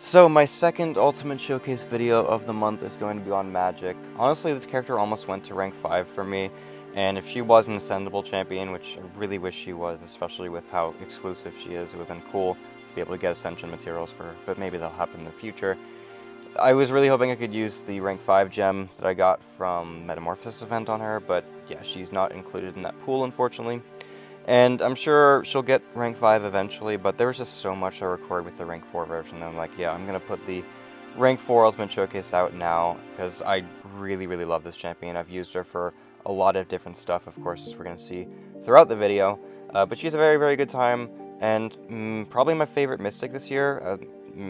So my second Ultimate Showcase video of the month is going to be on Magik. Honestly, this character almost went to rank 5 for me, and if she was an Ascendable champion, which I really wish she was, especially with how exclusive she is, it would have been cool to be able to get Ascension materials for her, but maybe that'll happen in the future. I was really hoping I could use the rank 5 gem that I got from Metamorphosis event on her, but yeah, she's not included in that pool, unfortunately. And I'm sure she'll get rank 5 eventually, but there was just so much I recorded with the rank 4 version that I'm like, yeah, I'm going to put the rank 4 Ultimate Showcase out now, because I really, really love this champion. I've used her for a lot of different stuff, of course, as we're going to see throughout the video. But she's a very, very good time, and probably my favorite Mystic this year,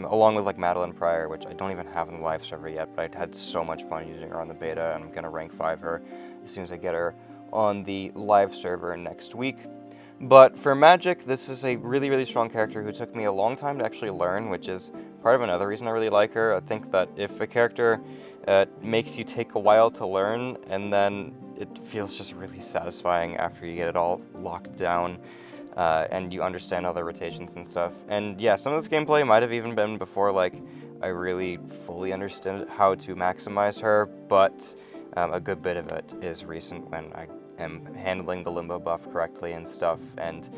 along with like Madeline Pryor, which I don't even have in the live server yet, but I had so much fun using her on the beta, and I'm going to rank 5 her as soon as I get her on the live server next week. But for Magik, this is a really, really strong character who took me a long time to actually learn, which is part of another reason I really like her. I think that if a character makes you take a while to learn, and then it feels just really satisfying after you get it all locked down, and you understand all the rotations and stuff. And yeah, some of this gameplay might have even been before like I really fully understood how to maximize her, but a good bit of it is recent when I am handling the limbo buff correctly and stuff. And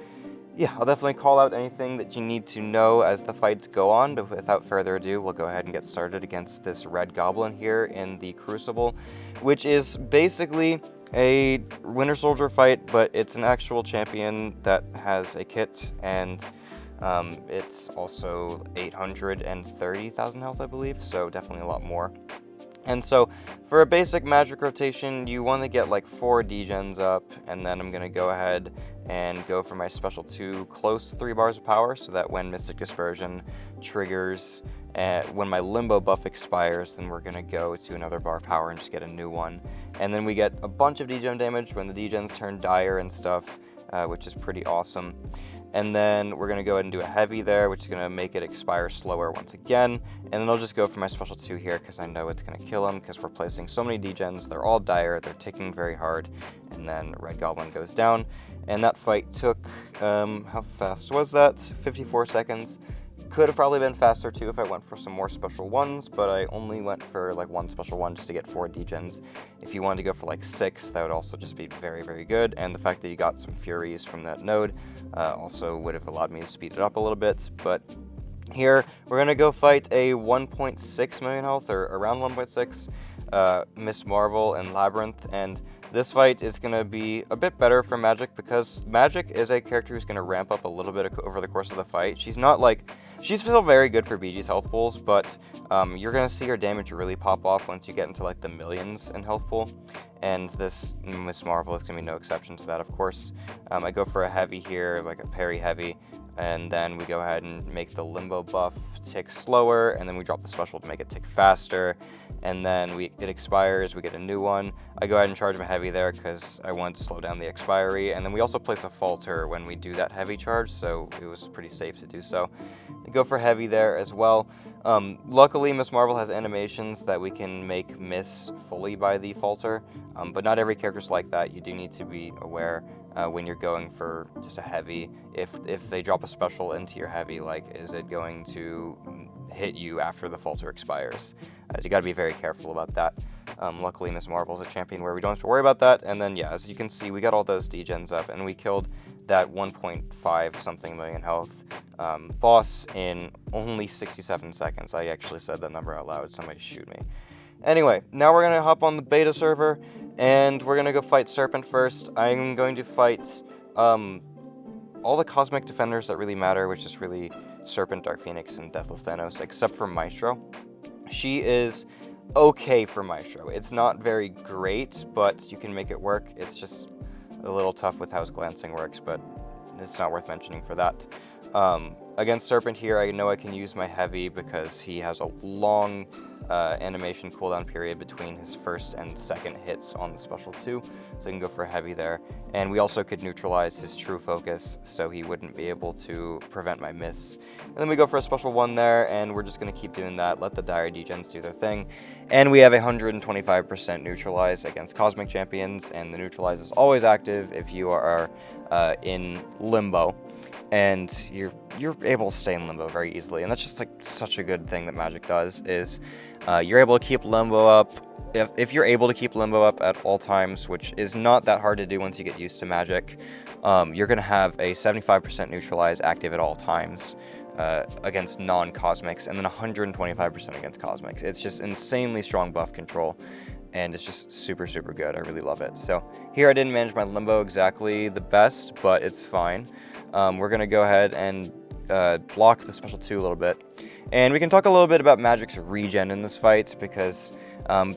yeah, I'll definitely call out anything that you need to know as the fights go on, but without further ado, we'll go ahead and get started against this Red Goblin here in the Crucible, which is basically a Winter Soldier fight, but it's an actual champion that has a kit, and it's also 830,000 health, I believe, so definitely a lot more. And so, for a basic Magik rotation, you want to get like 4 degens up, and then I'm going to go ahead and go for my special 2 close 3 bars of power, so that when Mystic Dispersion triggers, when my Limbo buff expires, then we're going to go to another bar of power and just get a new one. And then we get a bunch of degen damage when the degens turn dire and stuff, which is pretty awesome. And then we're going to go ahead and do a heavy there, which is going to make it expire slower once again. And then I'll just go for my special 2 here, because I know it's going to kill him, because we're placing so many degens. They're all dire, they're ticking very hard. And then Red Goblin goes down. And that fight took, how fast was that? 54 seconds. Could have probably been faster too if I went for some more special ones, but I only went for like 1 special one just to get 4 degens. If you wanted to go for like 6, that would also just be very, very good. And the fact that you got some Furies from that node also would have allowed me to speed it up a little bit. But here, we're going to go fight a 1.6 million health, or around 1.6, Miss Marvel and Labyrinth. And this fight is going to be a bit better for Magik, because Magik is a character who's going to ramp up a little bit over the course of the fight. She's not like, she's still very good for BG's health pools, but you're going to see her damage really pop off once you get into like the millions in health pool. And this Miss Marvel is going to be no exception to that, of course. I go for a heavy here, like a parry heavy, and then we go ahead and make the Limbo buff tick slower, and then we drop the special to make it tick faster, and then it expires, we get a new one. I go ahead and charge my heavy there because I wanted to slow down the expiry, and then we also place a falter when we do that heavy charge, so it was pretty safe to do so. I go for heavy there as well. Luckily, Miss Marvel has animations that we can make miss fully by the falter, but not every character's like that. You do need to be aware when you're going for just a heavy, if they drop a special into your heavy, like, is it going to hit you after the falter expires? You got to be very careful about that. Luckily, Miss Marvel's a champion where we don't have to worry about that. And then, yeah, as you can see, we got all those degens up, and we killed that 1.5 something million health boss in only 67 seconds. I actually said that number out loud. Somebody shoot me. Anyway, now we're going to hop on the beta server, and we're going to go fight Serpent first. I'm going to fight all the Cosmic Defenders that really matter, which is really Serpent, Dark Phoenix, and Deathless Thanos, except for Maestro. She is okay for Maestro. It's not very great, but you can make it work. It's just a little tough with how his glancing works, but it's not worth mentioning for that. Against Serpent here, I know I can use my heavy because he has a long animation cooldown period between his first and second hits on the special 2, so I can go for a heavy there. And we also could neutralize his true focus, so he wouldn't be able to prevent my miss. And then we go for a special 1 there, and we're just going to keep doing that, let the dire degens do their thing. And we have 125% neutralize against Cosmic Champions, and the neutralize is always active if you are in Limbo. and you're able to stay in limbo very easily. And that's just like such a good thing that Magik does, is you're able to keep limbo up. If you're able to keep limbo up at all times, which is not that hard to do once you get used to Magik, you're going to have a 75% neutralize active at all times against non-cosmics, and then 125% against cosmics. It's just insanely strong buff control, and it's just super, super good. I really love it. So here I didn't manage my limbo exactly the best, but it's fine. We're going to go ahead and block the special 2 a little bit. And we can talk a little bit about Magik's regen in this fight, because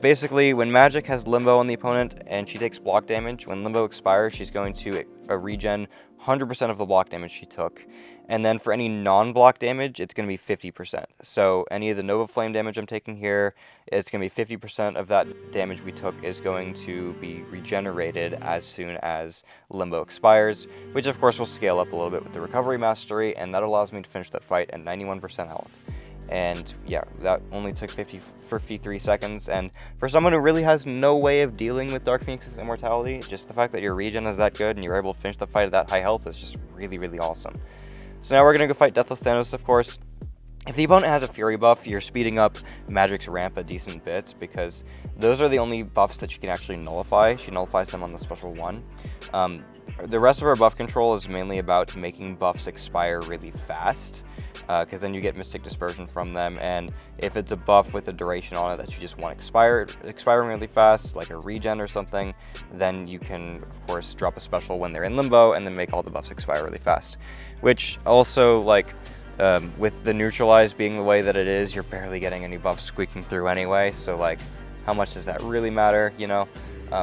basically when Magik has limbo on the opponent and she takes block damage, when limbo expires, she's going to regen 100% of the block damage she took. And then for any non-block damage, it's going to be 50%. So any of the Nova Flame damage I'm taking here, it's going to be 50% of that damage we took is going to be regenerated as soon as limbo expires, which of course will scale up a little bit with the recovery mastery, and that allows me to finish that fight at 91% health. And yeah, that only took 53 seconds, and for someone who really has no way of dealing with Dark Phoenix's immortality, just the fact that your regen is that good and you're able to finish the fight at that high health is just really, really awesome. So now we're going to go fight Deathless Thanos, of course. If the opponent has a Fury buff, you're speeding up Magik's ramp a decent bit, because those are the only buffs that she can actually nullify. She nullifies them on the special 1. The rest of her buff control is mainly about making buffs expire really fast, because then you get Mystic Dispersion from them, and if it's a buff with a duration on it that you just want expiring really fast, like a regen or something, then you can, of course, drop a special when they're in limbo and then make all the buffs expire really fast. Which also, like, with the neutralize being the way that it is, you're barely getting any buffs squeaking through anyway, so like, how much does that really matter, you know?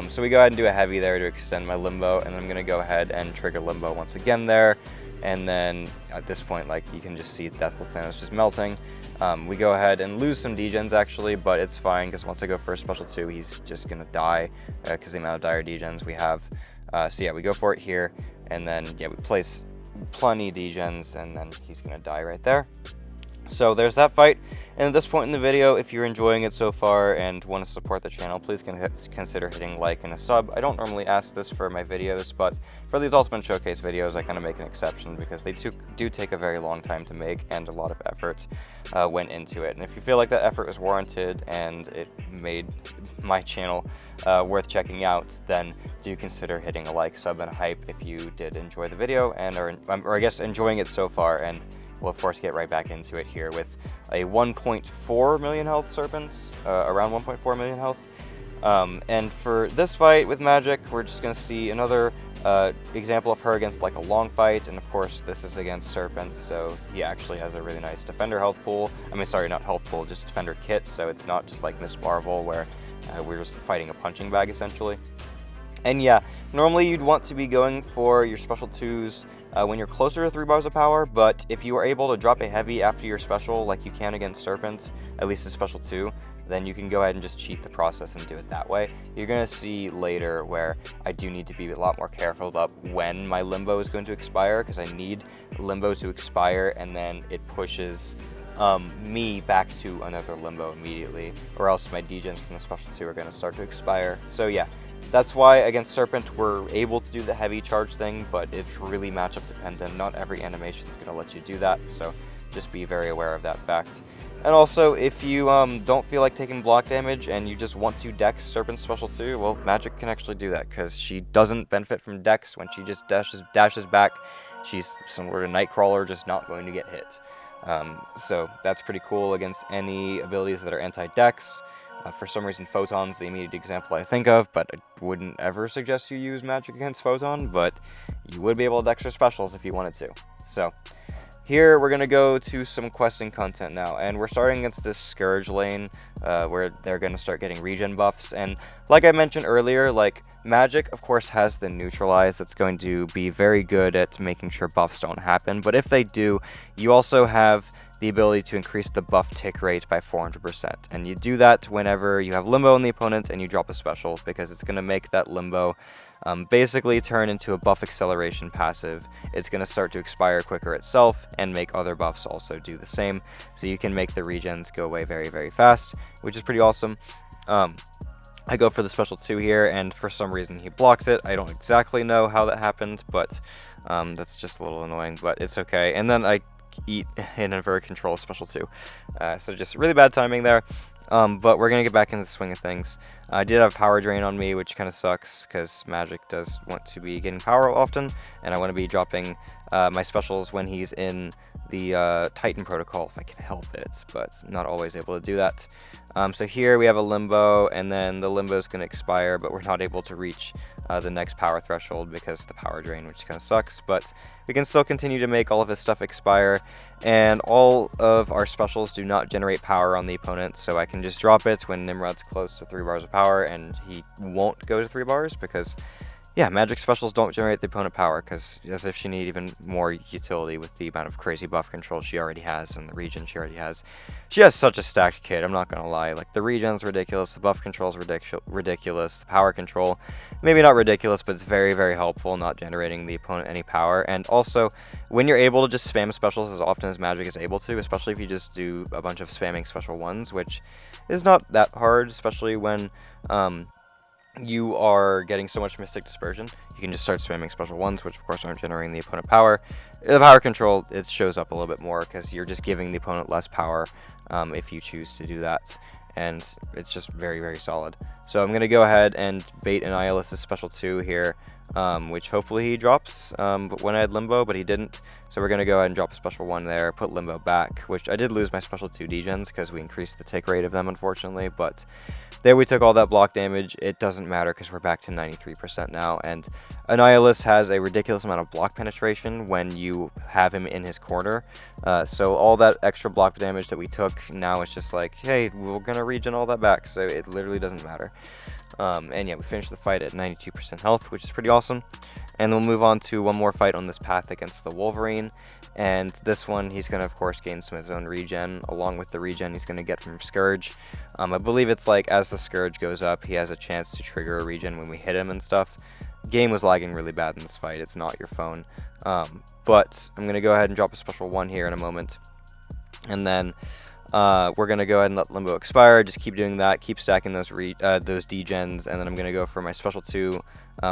So we go ahead and do a heavy there to extend my limbo, and then I'm going to go ahead and trigger limbo once again there. And then at this point, like, you can just see Deathless Thanos just melting. We go ahead and lose some degens actually, but it's fine, because once I go for a special 2, he's just going to die, because the amount of dire degens we have. So yeah, we go for it here, and then yeah, we place plenty degens, and then he's going to die right there. So there's that fight. And at this point in the video, if you're enjoying it so far and want to support the channel, please consider hitting like and a sub. I don't normally ask this for my videos, but for these Ultimate Showcase videos, I kind of make an exception, because they do take a very long time to make, and a lot of effort went into it. And if you feel like that effort was warranted and it made my channel worth checking out, then do consider hitting a like, sub, and a hype if you did enjoy the video, and or I guess enjoying it so far. And we'll of course get right back into it here with a 1.4 million health Serpent, around 1.4 million health. And for this fight with Magik, we're just going to see another example of her against like a long fight, and of course this is against Serpent, so he actually has a really nice defender health pool. I mean, sorry, not health pool, just defender kit, so it's not just like Miss Marvel where we're just fighting a punching bag essentially. And yeah, normally you'd want to be going for your special 2s when you're closer to 3 bars of power, but if you are able to drop a heavy after your special, like you can against Serpent, at least a special 2, then you can go ahead and just cheat the process and do it that way. You're going to see later where I do need to be a lot more careful about when my limbo is going to expire, because I need limbo to expire, and then it pushes me back to another limbo immediately, or else my degens from the special 2 are going to start to expire. So yeah, that's why against Serpent we're able to do the heavy charge thing, but it's really matchup dependent. Not every animation is going to let you do that, so just be very aware of that fact. And also, if you don't feel like taking block damage and you just want to dex Serpent's special 2, well, Magik can actually do that, because she doesn't benefit from dex. When she just dashes back, she's similar to Nightcrawler, just not going to get hit. So that's pretty cool against any abilities that are anti-dex. For some reason, Photon's the immediate example I think of, but I wouldn't ever suggest you use Magik against Photon, but you would be able to dex her specials if you wanted to. So here we're going to go to some questing content now, and we're starting against this Scourge lane, where they're going to start getting regen buffs. And like I mentioned earlier, like, Magik of course has the neutralize that's going to be very good at making sure buffs don't happen, but if they do, you also have the ability to increase the buff tick rate by 400%, and you do that whenever you have limbo on the opponent and you drop a special, because it's going to make that limbo basically turn into a buff acceleration passive. It's going to start to expire quicker itself and make other buffs also do the same, so you can make the regens go away very, very fast, which is pretty awesome. I go for the special 2 here, and for some reason he blocks it. I don't exactly know how that happened, but That's just a little annoying, but it's okay. And then I eat in a very control special too. So just really bad timing there. But we're going to get back into the swing of things. I did have power drain on me, which kind of sucks because Magik does want to be getting power often, and I want to be dropping my specials when he's in the Titan protocol if I can help it, but not always able to do that. So here we have a limbo, and then the limbo is going to expire, but we're not able to reach the next power threshold because of the power drain, which kind of sucks, but we can still continue to make all of his stuff expire, and all of our specials do not generate power on the opponent, so I can just drop it when Nimrod's close to 3 bars of power, and he won't go to 3 bars because, yeah, Magik specials don't generate the opponent power, because as if she needed even more utility with the amount of crazy buff control she already has and the regen she already has. She has such a stacked kit, I'm not gonna lie. Like, the regen's ridiculous, the buff control's ridiculous, the power control, maybe not ridiculous, but it's very, very helpful, not generating the opponent any power. And also, when you're able to just spam specials as often as Magik is able to, especially if you just do a bunch of spamming special ones, which is not that hard, especially when you are getting so much Mystic Dispersion, you can just start spamming special ones, which of course aren't generating the opponent power. The power control, it shows up a little bit more because you're just giving the opponent less power if you choose to do that, and it's just very, very solid. So I'm going to go ahead and bait Annihilus' special 2 here, which hopefully he drops but when I had Limbo, but he didn't. So we're going to go ahead and drop a special 1 there, put Limbo back, which I did lose my special 2 degens because we increased the tick rate of them, unfortunately, but there we took all that block damage. It doesn't matter because we're back to 93% now, and Annihilus has a ridiculous amount of block penetration when you have him in his corner. So all that extra block damage that we took, now it's just like, hey, we're going to regen all that back, so it literally doesn't matter. And yeah, we finished the fight at 92% health, which is pretty awesome. And we'll move on to one more fight on this path against the Wolverine. And this one, he's going to, of course, gain some of his own regen, along with the regen he's going to get from Scourge. I believe it's like, as the Scourge goes up, he has a chance to trigger a regen when we hit him and stuff. Game was lagging really bad in this fight. It's not your phone. But I'm going to go ahead and drop a special 1 here in a moment. And then we're going to go ahead and let Limbo expire. Just keep doing that. Keep stacking those degens. And then I'm going to go for my special 2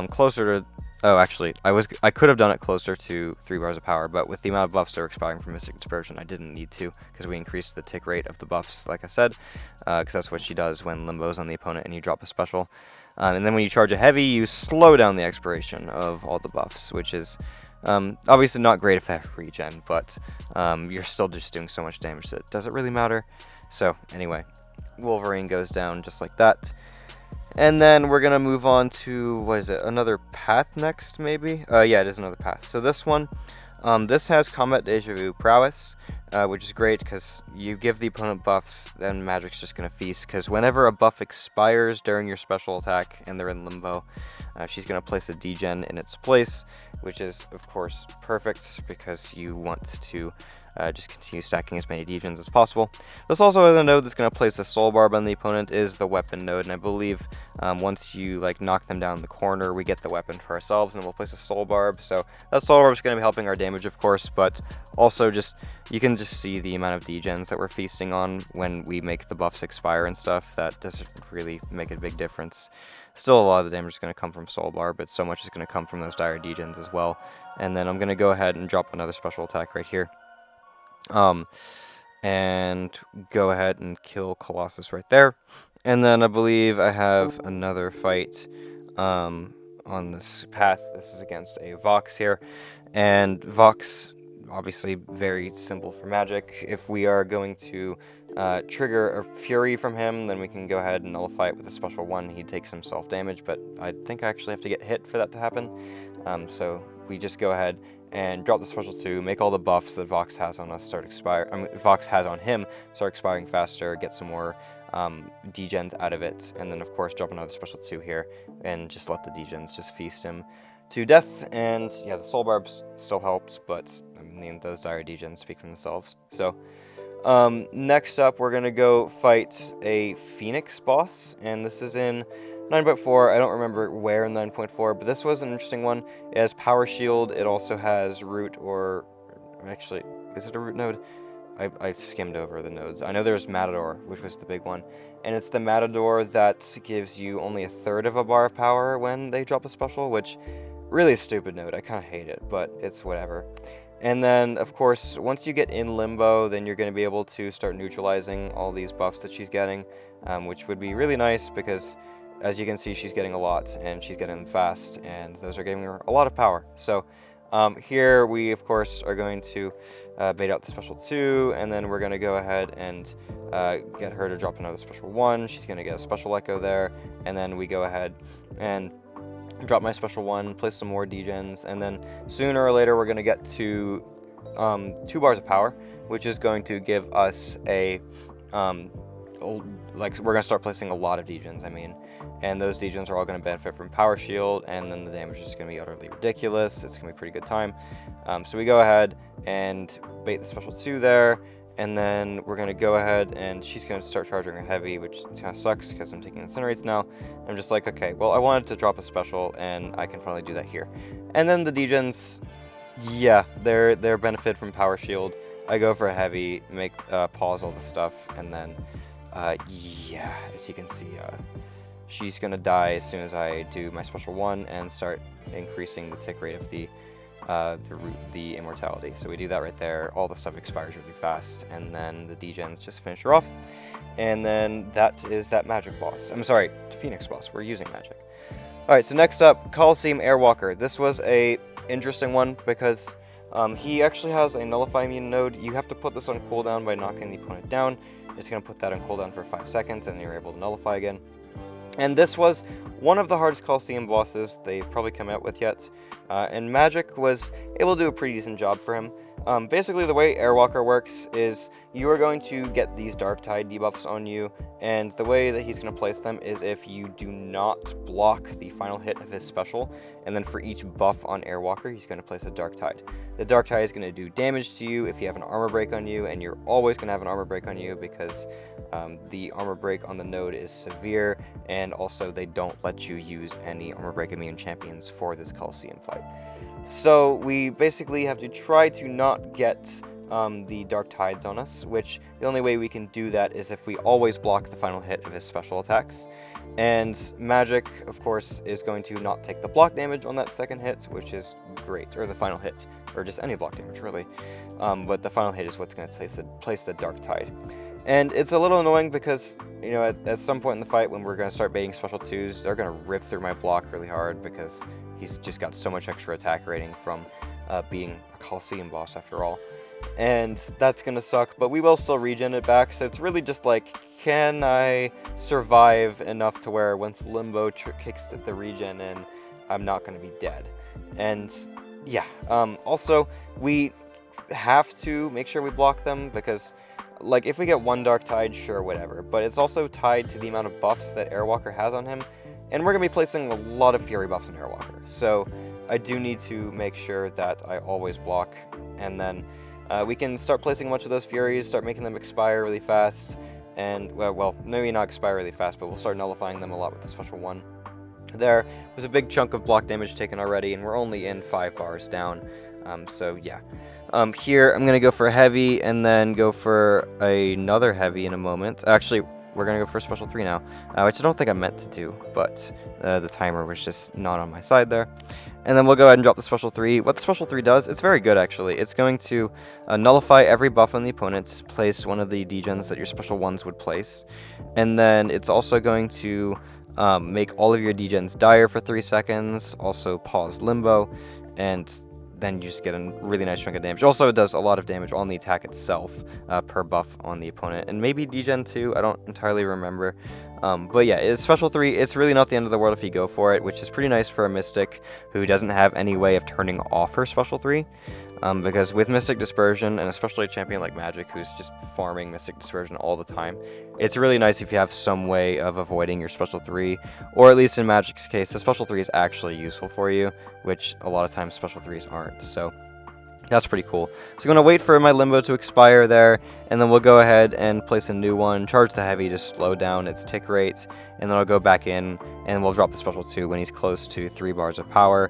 closer to... Oh, actually, I could have done it closer to 3 bars of power, but with the amount of buffs that are expiring from Mystic Dispersion, I didn't need to, because we increased the tick rate of the buffs, like I said, because that's what she does when Limbo's on the opponent and you drop a special. And then when you charge a heavy, you slow down the expiration of all the buffs, which is obviously not great if they have regen, but you're still just doing so much damage that doesn't really matter. So anyway, Wolverine goes down just like that. And then we're going to move on to, what is it, another path next, maybe? Yeah, it is another path. So this one, this has Combat Deja Vu Prowess, which is great because you give the opponent buffs, then Magik's just going to feast, because whenever a buff expires during your special attack and they're in Limbo, she's going to place a degen in its place, which is, of course, perfect because you want to just continue stacking as many degens as possible. This also has a node that's going to place a soul barb on the opponent, is the weapon node, and I believe once you like knock them down the corner, we get the weapon for ourselves, and we'll place a soul barb. So that soul barb is going to be helping our damage, of course, but also just you can just see the amount of degens that we're feasting on when we make the buffs expire and stuff. That doesn't really make a big difference. Still, a lot of the damage is going to come from soul barb, but so much is going to come from those dire degens as well. And then I'm going to go ahead and drop another special attack right here. And go ahead and kill Colossus right there. And then I believe I have another fight on this path. This is against a Vox here. And Vox, obviously very simple for Magik. If we are going to trigger a Fury from him, then we can go ahead and nullify it with a special 1. He takes some self-damage, but I think I actually have to get hit for that to happen. So we just go ahead and drop the special 2, make all the buffs that Vox has on us start expire. Vox has on him start expiring faster, get some more degens out of it, and then of course drop another special 2 here, and just let the degens just feast him to death. And yeah, the soul barbs still helps, but I mean those dire degens speak for themselves. So next up, we're gonna go fight a Phoenix boss, and this is in 9.4, I don't remember where in 9.4, but this was an interesting one. It has Power Shield, it also has Root, or actually, is it a Root node? I skimmed over the nodes. I know there's Matador, which was the big one, and it's the Matador that gives you only 1/3 of a bar of power when they drop a special, which Really stupid node. I kind of hate it, but it's whatever. And then, of course, once you get in Limbo, then you're going to be able to start neutralizing all these buffs that she's getting, which would be really nice because, as you can see, she's getting a lot, and she's getting them fast, and those are giving her a lot of power. So here we, of course, are going to bait out the special 2, and then we're going to go ahead and get her to drop another special 1. She's going to get a special echo there, and then we go ahead and drop my special 1, place some more degens, and then sooner or later we're going to get to 2 bars of power, which is going to give us a like, we're going to start placing a lot of degens, and those degens are all going to benefit from power shield, and then the damage is going to be utterly ridiculous. It's going to be a pretty good time. So we go ahead and bait the special 2 there, and then we're going to go ahead and she's going to start charging her heavy, which kind of sucks because I'm taking incinerates now. I'm just like, okay, well, I wanted to drop a special, and I can finally do that here. And then the degens, yeah, they're benefit from power shield. I go for a heavy, make pause all the stuff, and then yeah, as you can see, she's gonna die as soon as I do my special 1 and start increasing the tick rate of the immortality. So we do that right there. All the stuff expires really fast, and then the degens just finish her off. And then that is that magic boss. I'm sorry, Phoenix boss. We're using magic. All right. So next up, Coliseum Air Walker. This was a interesting one because he actually has a nullify immune node. You have to put this on cooldown by knocking the opponent down. It's going to put that on cooldown for 5 seconds, and you're able to nullify again. And this was one of the hardest Coliseum bosses they've probably come out with yet. And Magik was able to do a pretty decent job for him. Basically, the way Airwalker works is you are going to get these Dark Tide debuffs on you, and the way that he's going to place them is if you do not block the final hit of his special, and then for each buff on Airwalker, he's going to place a Dark Tide. The Dark Tide is going to do damage to you if you have an armor break on you, and you're always going to have an armor break on you because the armor break on the node is severe, and also they don't let you use any armor break immune champions for this Coliseum fight. So we basically have to try to not get the Dark Tides on us, which the only way we can do that is if we always block the final hit of his special attacks. And Magik, of course, is going to not take the block damage on that second hit, which is great, or the final hit, or just any block damage, really. But the final hit is what's going to place the Dark Tide. And it's a little annoying because, you know, at some point in the fight when we're going to start baiting special 2s, they're going to rip through my block really hard because he's just got so much extra attack rating from being a Coliseum boss after all. And that's going to suck, but we will still regen it back, so it's really just like, can I survive enough to where once Limbo kicks the regen in, I'm not going to be dead. And yeah, also, we have to make sure we block them because, like, if we get one Dark Tide, sure, whatever, but it's also tied to the amount of buffs that Airwalker has on him, and we're going to be placing a lot of Fury buffs on Airwalker, so I do need to make sure that I always block, and then we can start placing a bunch of those Furies, start making them expire really fast, and, well, maybe not expire really fast, but we'll start nullifying them a lot with the special 1. There was a big chunk of block damage taken already, and we're only in 5 bars down, so yeah. Here, I'm going to go for a heavy, and then go for another heavy in a moment. Actually, we're going to go for a special 3 now, which I don't think I meant to do, but the timer was just not on my side there. And then we'll go ahead and drop the special 3. What the special 3 does, it's very good actually. It's going to nullify every buff on the opponents, place one of the degens that your special 1s would place, and then it's also going to make all of your degens dire for 3 seconds, also pause Limbo, and then you just get a really nice chunk of damage. Also, it does a lot of damage on the attack itself per buff on the opponent, and maybe degen too, I don't entirely remember. But yeah, it's special 3, it's really not the end of the world if you go for it, which is pretty nice for a Mystic who doesn't have any way of turning off her special 3. Because with Mystic Dispersion, and especially a champion like Magik who's just farming Mystic Dispersion all the time, it's really nice if you have some way of avoiding your special 3, or at least in Magik's case, the special 3 is actually useful for you, which a lot of times special 3s aren't, so that's pretty cool. So I'm going to wait for my Limbo to expire there, and then we'll go ahead and place a new one, charge the heavy to slow down its tick rates, and then I'll go back in, and we'll drop the special 2 when he's close to 3 bars of power,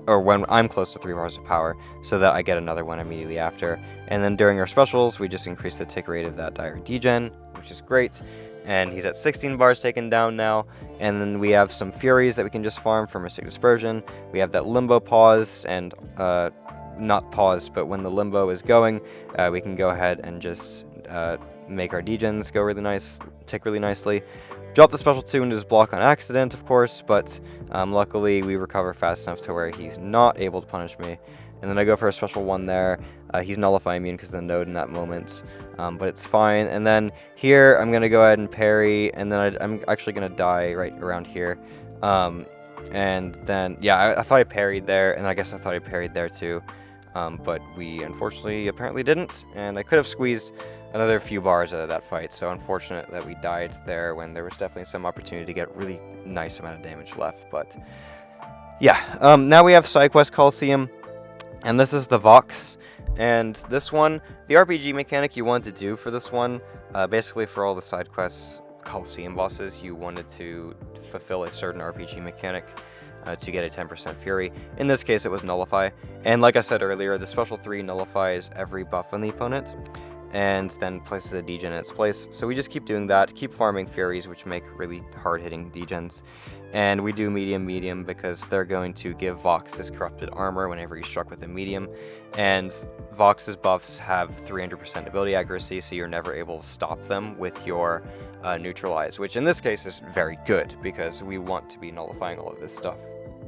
or when I'm close to 3 bars of power, so that I get another one immediately after. And then during our specials, we just increase the tick rate of that dire degen, which which is great. And he's at 16 bars taken down now. And then we have some Furies that we can just farm for Mystic Dispersion. We have that Limbo pause, and not pause, but when the Limbo is going, we can go ahead and just make our degens go really nice, tick really nicely. Drop the special 2 into his block on accident, of course, but luckily we recover fast enough to where he's not able to punish me. And then I go for a special 1 there. He's nullify immune because of the node in that moment, but it's fine. And then here I'm going to go ahead and parry, and then I'm actually going to die right around here. And then, yeah, I thought I parried there, and I guess I thought I parried there too. But we unfortunately apparently didn't, and I could have squeezed another few bars out of that fight, so unfortunate that we died there when there was definitely some opportunity to get really nice amount of damage left. But yeah, now we have side quest Coliseum, and this is the Vox. And this one, the RPG mechanic you want to do for this one, basically for all the side quests Coliseum bosses, you wanted to fulfill a certain RPG mechanic to get a 10% Fury. In this case, it was Nullify. And like I said earlier, the special 3 nullifies every buff on the opponent, and then places a degen in its place. So we just keep doing that, keep farming Furies, which make really hard-hitting degens. And we do medium because they're going to give Vox his corrupted armor whenever he's struck with a medium. And Vox's buffs have 300% ability accuracy, so you're never able to stop them with your neutralize, which in this case is very good because we want to be nullifying all of this stuff.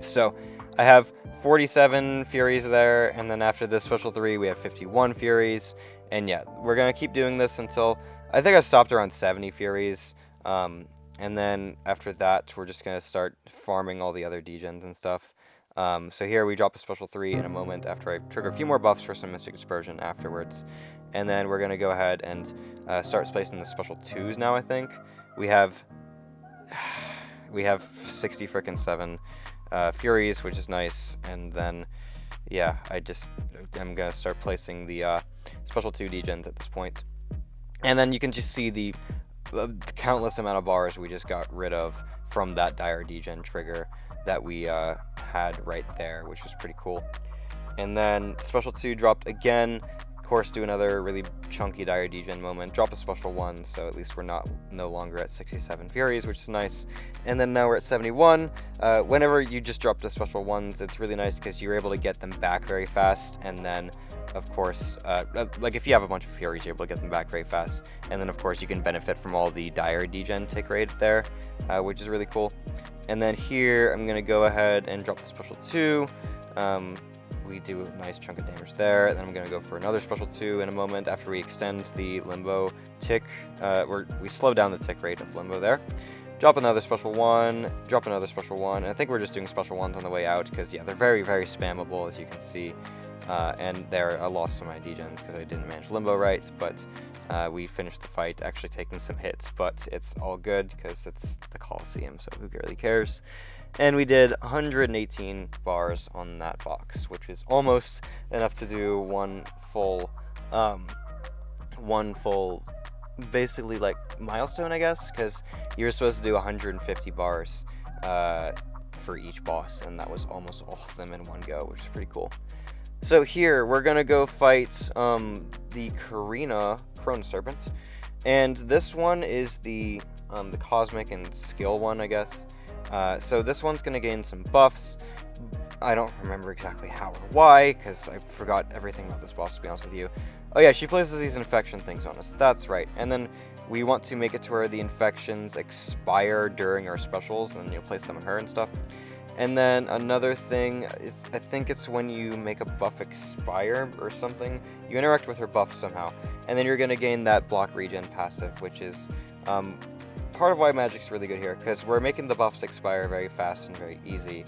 So I have 47 Furies there, and then after this special 3 we have 51 Furies. And yeah, we're going to keep doing this until, I think I stopped around 70 Furies, and then after that, we're just going to start farming all the other degens and stuff. So here we drop a special 3 in a moment after I trigger a few more buffs for some Mystic Dispersion afterwards. And then we're going to go ahead and start placing the special 2s now, I think. We have 60 frickin' 7 Furies, which is nice, and then yeah, I'm gonna start placing the special 2 degens at this point. And then you can just see the countless amount of bars we just got rid of from that dire degen trigger that we had right there, which was pretty cool. And then special 2 dropped again. Of course, do another really chunky dire degen moment, drop a special 1, so at least we're no longer at 67 Furies, which is nice. And then now we're at 71. Whenever you just drop the special 1s, it's really nice because you're able to get them back very fast. And then, of course, like if you have a bunch of Furies, you're able to get them back very fast. And then, of course, you can benefit from all the dire degen tick rate there, which is really cool. And then here, I'm going to go ahead and drop the special 2. We do a nice chunk of damage there, then I'm going to go for another special 2 in a moment after we extend the Limbo tick. We slow down the tick rate of Limbo there. Drop another special 1, drop another special 1, and I think we're just doing special 1s on the way out, because yeah, they're very, very spammable, as you can see. And there, I lost some of my degens because I didn't manage Limbo right, but we finished the fight actually taking some hits, but it's all good because it's the Coliseum, so who really cares? And we did 118 bars on that box, which is almost enough to do one full, basically like milestone, I guess, because you were supposed to do 150 bars for each boss, and that was almost all of them in one go, which is pretty cool. So here, we're going to go fight the Carina Serpent, and this one is the Cosmic and Skill one, I guess. So this one's going to gain some buffs. I don't remember exactly how or why, because I forgot everything about this boss, to be honest with you. Oh yeah, she places these infection things on us. That's right. And then we want to make it to where the infections expire during our specials, and then you'll place them on her and stuff. And then another thing is, I think it's when you make a buff expire or something, you interact with her buff somehow, and then you're going to gain that block regen passive, which is part of why Magik's really good here, because we're making the buffs expire very fast and very easy.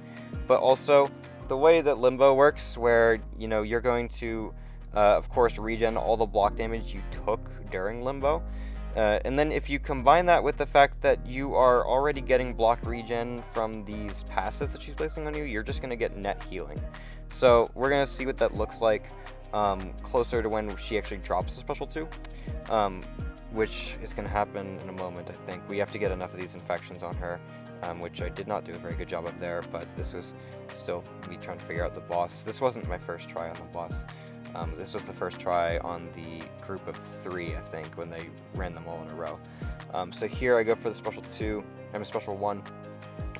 But also, the way that Limbo works, where, you know, you're going to, of course, regen all the block damage you took during Limbo. And then if you combine that with the fact that you are already getting block regen from these passives that she's placing on you, you're just going to get net healing. So we're going to see what that looks like closer to when she actually drops the special 2. Which is going to happen in a moment, I think. We have to get enough of these infections on her, which I did not do a very good job of there, but this was still me trying to figure out the boss. This wasn't my first try on the boss. This was the first try on the group of 3, I think, when they ran them all in a row. So here I go for the special 2, I'm a special 1.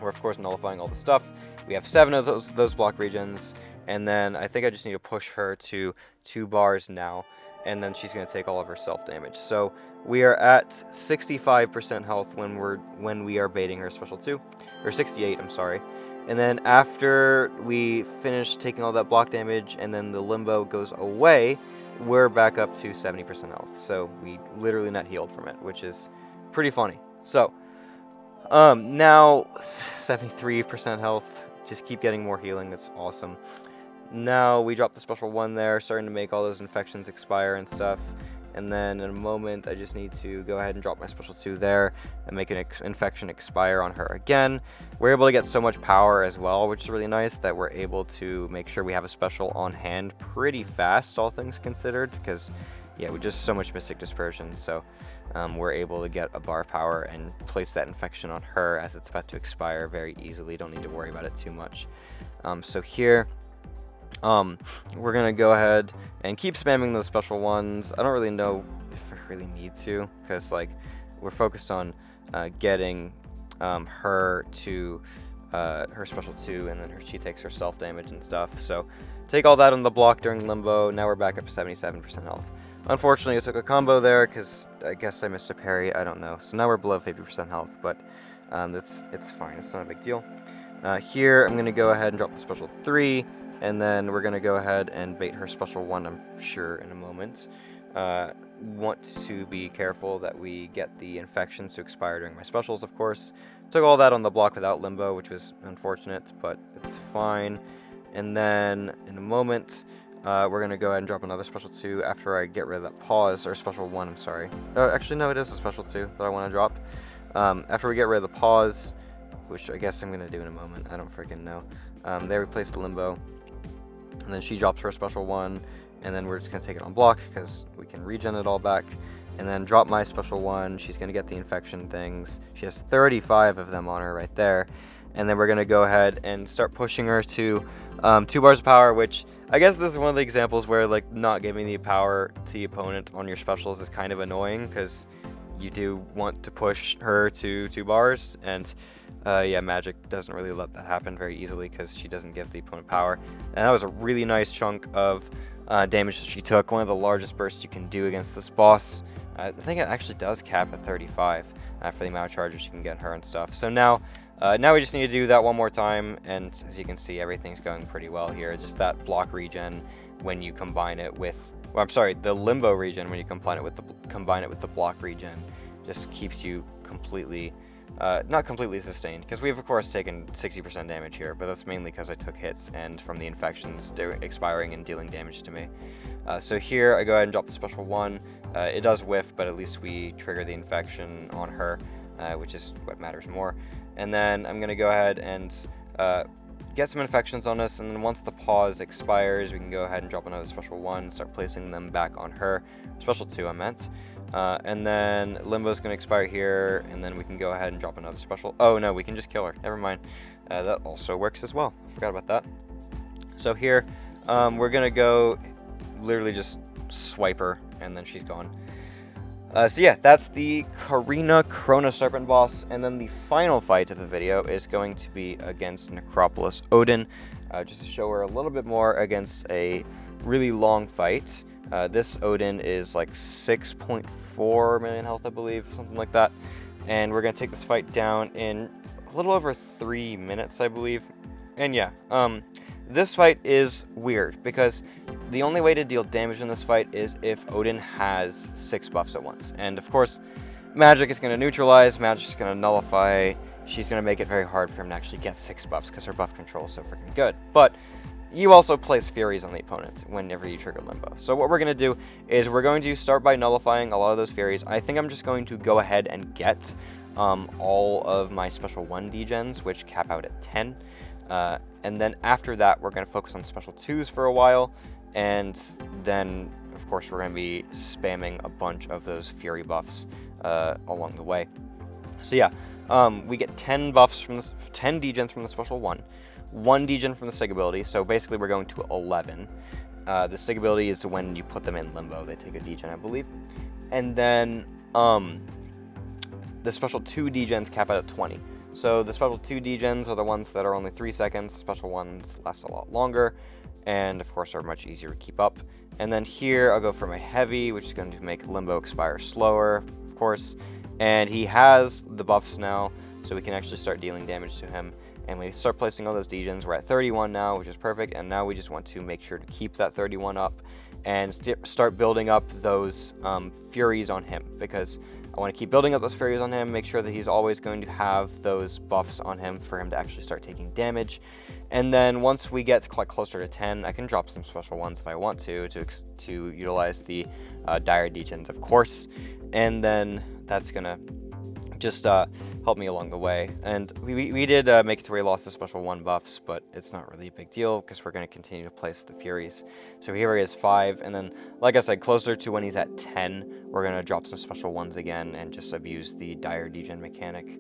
We're of course nullifying all the stuff. We have 7 of those block regions, and then I think I just need to push her to 2 bars now, and then she's going to take all of her self damage. So we are at 65% health when we are baiting her special 2, or 68, I'm sorry. And then after we finish taking all that block damage and then the limbo goes away, we're back up to 70% health. So we literally net healed from it, which is pretty funny. So now 73% health, just keep getting more healing, it's awesome. Now we drop the special 1 there, starting to make all those infections expire and stuff. And then in a moment, I just need to go ahead and drop my special 2 there and make an infection expire on her again. We're able to get so much power as well, which is really nice, that we're able to make sure we have a special on hand pretty fast, all things considered, because, yeah, with just so much Mystic Dispersion, so we're able to get a bar power and place that infection on her as it's about to expire very easily. Don't need to worry about it too much. So here, we're gonna go ahead and keep spamming those special 1s. I don't really know if I really need to, because like we're focused on getting her to her special 2, and then she takes her self damage and stuff. So take all that on the block during limbo. Now we're back up to 77% health. Unfortunately, I took a combo there because I guess I missed a parry. I don't know. So now we're below 50% health, but it's fine. It's not a big deal. Here I'm gonna go ahead and drop the special 3. And then we're going to go ahead and bait her special 1, I'm sure, in a moment. Want to be careful that we get the infections to expire during my specials, of course. Took all that on the block without limbo, which was unfortunate, but it's fine. And then, in a moment, we're going to go ahead and drop another special 2 after I get rid of that pause, or special 1, I'm sorry. Actually, no, it is a special 2 that I want to drop. After we get rid of the pause, which I guess I'm going to do in a moment, I don't freaking know. There we placed the limbo. And then she drops her special 1, and then we're just going to take it on block because we can regen it all back. And then drop my special 1, she's going to get the infection things. She has 35 of them on her right there. And then we're going to go ahead and start pushing her to 2 bars of power, which I guess this is one of the examples where like not giving the power to the opponent on your specials is kind of annoying, because you do want to push her to 2 bars, and yeah, Magik doesn't really let that happen very easily because she doesn't give the opponent power. And that was a really nice chunk of damage that she took, one of the largest bursts you can do against this boss. I think it actually does cap at 35 for the amount of charges you can get her and stuff. So now we just need to do that one more time, and as you can see, everything's going pretty well here. Just that block regen when you combine it with, well, I'm sorry, the limbo regen when you combine it with the block regen just keeps you completely, not completely sustained, because we've of course taken 60% damage here, but that's mainly because I took hits and from the infections expiring and dealing damage to me. So here I go ahead and drop the special 1. It does whiff, but at least we trigger the infection on her, which is what matters more. And then I'm going to go ahead and get some infections on us, and then once the pause expires, we can go ahead and drop another special 1, start placing them back on her. Special 2, I meant. And then Limbo's going to expire here, and then we can go ahead and drop another special. Oh no, we can just kill her. Never mind. That also works as well. Forgot about that. So here, we're going to go literally just swipe her, and then she's gone. So yeah, that's the Carina Chrono Serpent boss, and then the final fight of the video is going to be against Necropolis Odin, just to show her a little bit more against a really long fight. This Odin is like 6.4 million health, I believe, something like that, and we're going to take this fight down in a little over 3 minutes, I believe. And yeah, this fight is weird, because the only way to deal damage in this fight is if Odin has 6 buffs at once. And of course, Magik is going to neutralize, Magik is going to nullify, she's going to make it very hard for him to actually get 6 buffs, because her buff control is so freaking good. But you also place Furies on the opponent whenever you trigger Limbo. So what we're going to do is we're going to start by nullifying a lot of those Furies. I think I'm just going to go ahead and get all of my special 1 degens, which cap out at 10. And then after that, we're going to focus on special 2s for a while, and then, of course, we're going to be spamming a bunch of those Fury buffs along the way. So yeah, we get 10 buffs from this, 10 degens from the special 1, 1 degen from the Sig ability, so basically we're going to 11. The Sig ability is when you put them in limbo. They take a degen, I believe. And then the special 2 degens cap out at 20. So the special 2 degens are the ones that are only 3 seconds. The special ones last a lot longer, and of course are much easier to keep up. And then here I'll go for my heavy, which is going to make limbo expire slower, of course. And he has the buffs now, so we can actually start dealing damage to him. And we start placing all those degens. We're at 31 now, which is perfect. And now we just want to make sure to keep that 31 up and start building up those Furies on him, because I want to keep building up those Furies on him, make sure that he's always going to have those buffs on him for him to actually start taking damage. And then once we get closer to 10, I can drop some special ones if I want to utilize the dire degens, of course. And then that's going to just help me along the way. And we did make it to where he lost the special 1 buffs, but it's not really a big deal because we're going to continue to place the Furies. So here he is 5, and then, like I said, closer to when he's at 10, we're going to drop some special 1s again and just abuse the dire degen mechanic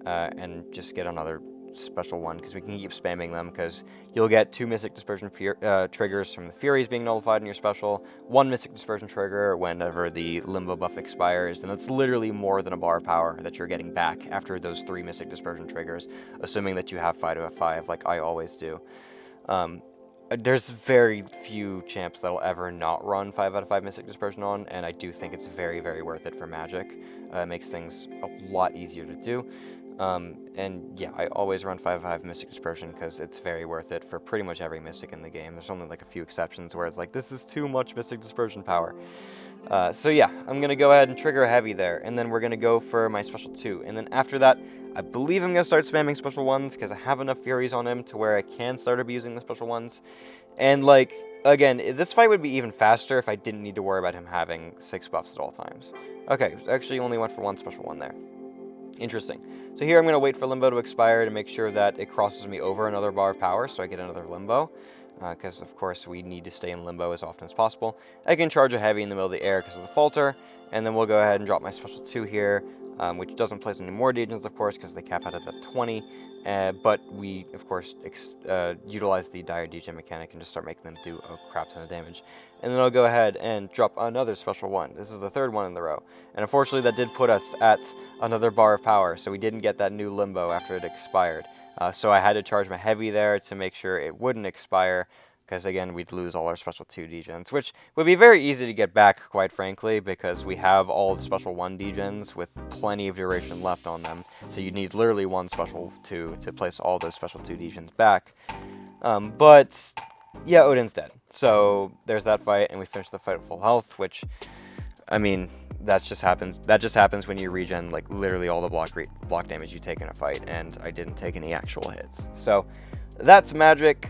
and just get another special 1, because we can keep spamming them, because you'll get 2 Mystic Dispersion triggers from the Furies being nullified in your special, 1 Mystic Dispersion trigger whenever the Limbo buff expires, and that's literally more than a bar of power that you're getting back after those 3 Mystic Dispersion triggers, assuming that you have 5 out of 5 like I always do. There's very few champs that'll ever not run 5 out of 5 Mystic Dispersion on, and I do think it's very, very worth it for Magik. It makes things a lot easier to do. And yeah, I always run 5 out of 5 Mystic Dispersion because it's very worth it for pretty much every Mystic in the game. There's only like a few exceptions where it's like, this is too much Mystic Dispersion power. So yeah, I'm going to go ahead and trigger a heavy there, and then we're going to go for my special 2. And then after that, I believe I'm going to start spamming special 1s because I have enough Furies on him to where I can start abusing the special 1s. And like, again, this fight would be even faster if I didn't need to worry about him having 6 buffs at all times. Okay, actually only went for 1 special 1 there. Interesting. So here I'm going to wait for Limbo to expire to make sure that it crosses me over another bar of power so I get another Limbo, because of course we need to stay in Limbo as often as possible. I can charge a heavy in the middle of the air because of the Falter, and then we'll go ahead and drop my special 2 here, which doesn't place any more degens, of course, because they cap out at that 20, but we, of course, utilize the dire degen mechanic and just start making them do a crap ton of damage. And then I'll go ahead and drop another special 1. This is the 3rd one in the row. And unfortunately, that did put us at another bar of power, so we didn't get that new Limbo after it expired. So I had to charge my heavy there to make sure it wouldn't expire, because again, we'd lose all our special 2 degens, which would be very easy to get back, quite frankly, because we have all the special 1 degens with plenty of duration left on them. So you need literally 1 special 2 to place all those special 2 degens back. But yeah, Odin's dead. So there's that fight, and we finish the fight at full health, which, I mean, that just happens when you regen like literally all the block damage you take in a fight, and I didn't take any actual hits. So that's Magik.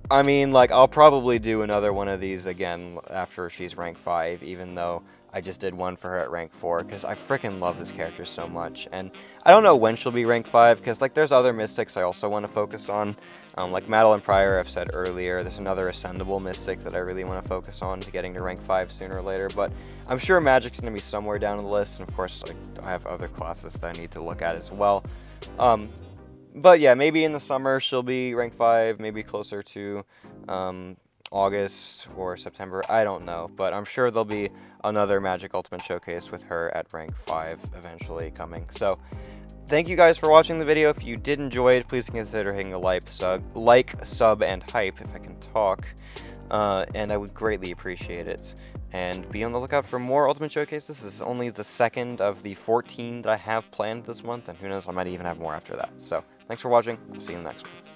I mean, like, I'll probably do another one of these again after she's rank 5, even though I just did one for her at rank 4, because I freaking love this character so much. And I don't know when she'll be rank 5, because, like, there's other Mystics I also want to focus on. Like Madeline Pryor, I've said earlier, there's another Ascendable Mystic that I really want to focus on to getting to rank 5 sooner or later. But I'm sure Magik's going to be somewhere down the list, and of course, I have other classes that I need to look at as well. But yeah, maybe in the summer she'll be rank 5, maybe closer to August or September, I don't know. But I'm sure there'll be another Magik Ultimate Showcase with her at rank 5 eventually coming. So thank you guys for watching the video. If you did enjoy it, please consider hitting a like, sub, and hype if I can talk. And I would greatly appreciate it. And be on the lookout for more Ultimate Showcases. This is only the 2nd of the 14 that I have planned this month, and who knows, I might even have more after that. So, thanks for watching. I'll see you in the next one.